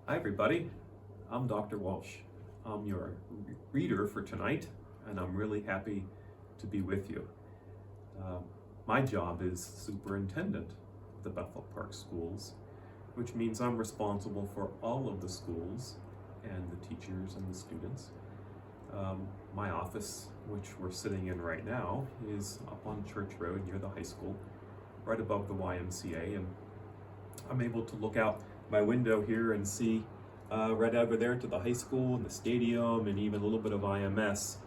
Hi everybody, I'm Dr. Walsh. I'm your reader for tonight, and I'm really happy to be with you. Uh, my job is superintendent of the Bethel Park Schools, which means I'm responsible for all of the schools and the teachers and the students. My office, which we're sitting in right now, is up on Church Road near the high school, right above the YMCA, and I'm able to look out my window here and see right over there to the high school and the stadium and even a little bit of IMS.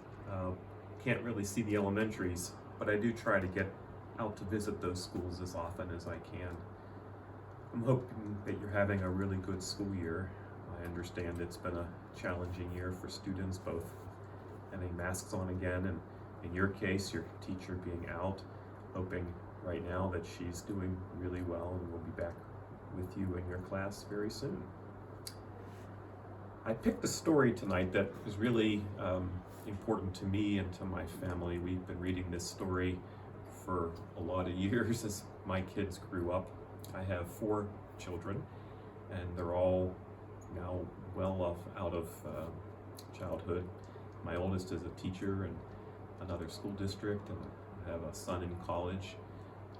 Can't really see the elementaries, but I do try to get out to visit those schools as often as I can. I'm hoping that you're having a really good school year. I understand it's been a challenging year for students, both having masks on again, and in your case, your teacher being out. Hoping right now that she's doing really well and will be back with you in your class very soon. I picked a story tonight that is really important to me and to my family. We've been reading this story for a lot of years as my kids grew up. I have 4 children, and they're all now well off out of childhood. My oldest is a teacher in another school district, and I have a son in college.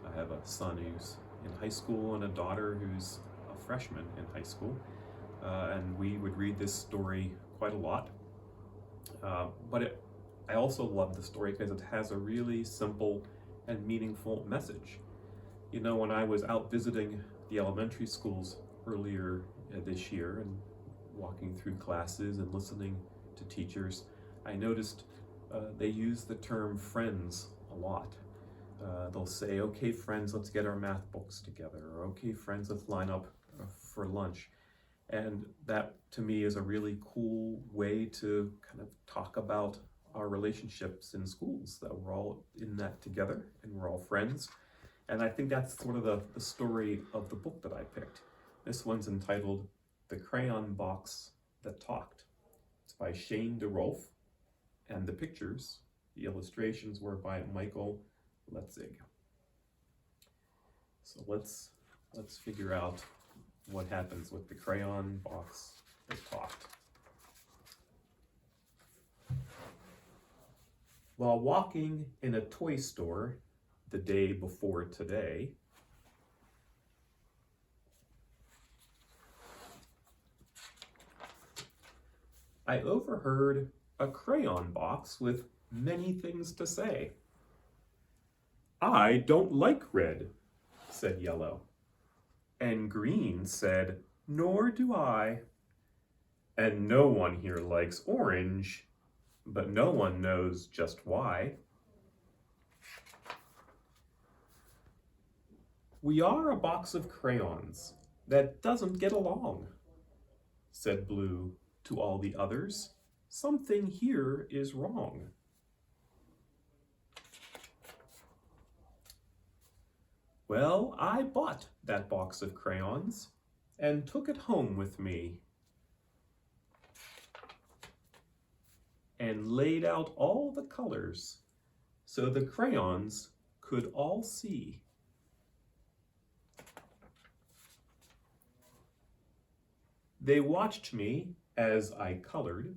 I have a son who's in high school and a daughter who's a freshman in high school. And we would read this story quite a lot. I also love the story because it has a really simple and meaningful message. You know, when I was out visiting the elementary schools earlier this year and walking through classes and listening to teachers, I noticed they use the term friends a lot. They'll say, okay friends, let's get our math books together, or okay friends, let's line up for lunch. And that to me is a really cool way to kind of talk about our relationships in schools, that we're all in that together and we're all friends. And I think that's sort of the story of the book that I picked. This one's entitled The Crayon Box That Talked. It's by Shane DeRolf, and the pictures, the illustrations, were by Michael Letzig. So let's figure out what happens with the crayon box that talked. While walking in a toy store the day before today, I overheard a crayon box with many things to say. I don't like red, said Yellow. And Green said, nor do I. And no one here likes orange, but no one knows just why. We are a box of crayons that doesn't get along, said Blue to all the others. Something here is wrong. Well, I bought that box of crayons and took it home with me and laid out all the colors so the crayons could all see. They watched me as I colored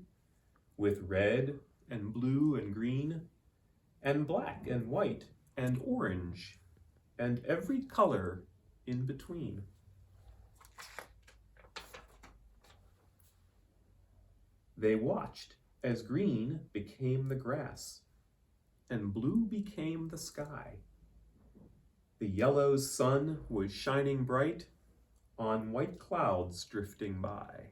with red and blue and green and black and white and orange and every color in between. They watched as green became the grass and blue became the sky. The yellow sun was shining bright on white clouds drifting by.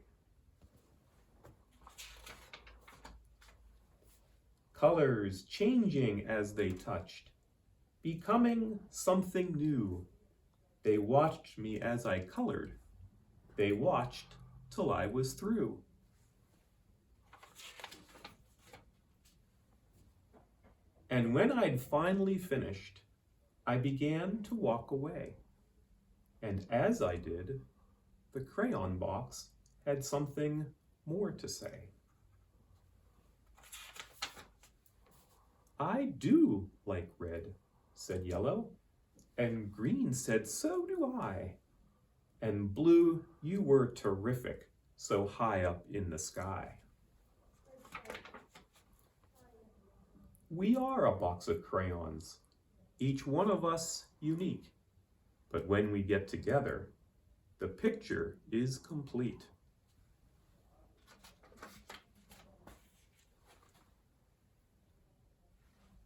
Colors changing as they touched, becoming something new. They watched me as I colored. They watched till I was through. And when I'd finally finished, I began to walk away. And as I did, the crayon box had something more to say. I do like red, said Yellow, and Green said, so do I. And Blue, you were terrific, so high up in the sky. We are a box of crayons, each one of us unique. But when we get together, the picture is complete.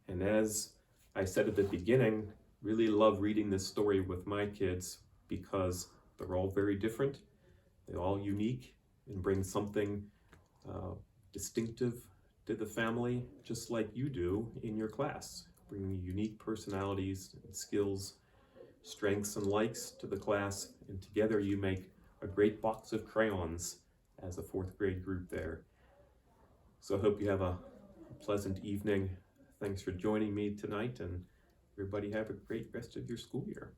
And as I said at the beginning, really love reading this story with my kids because they're all very different. They're all unique and bring something distinctive to the family, just like you do in your class, bringing unique personalities and skills, strengths and likes to the class, and together you make a great box of crayons as a fourth grade group there. So I hope you have a pleasant evening. Thanks for joining me tonight, and everybody have a great rest of your school year.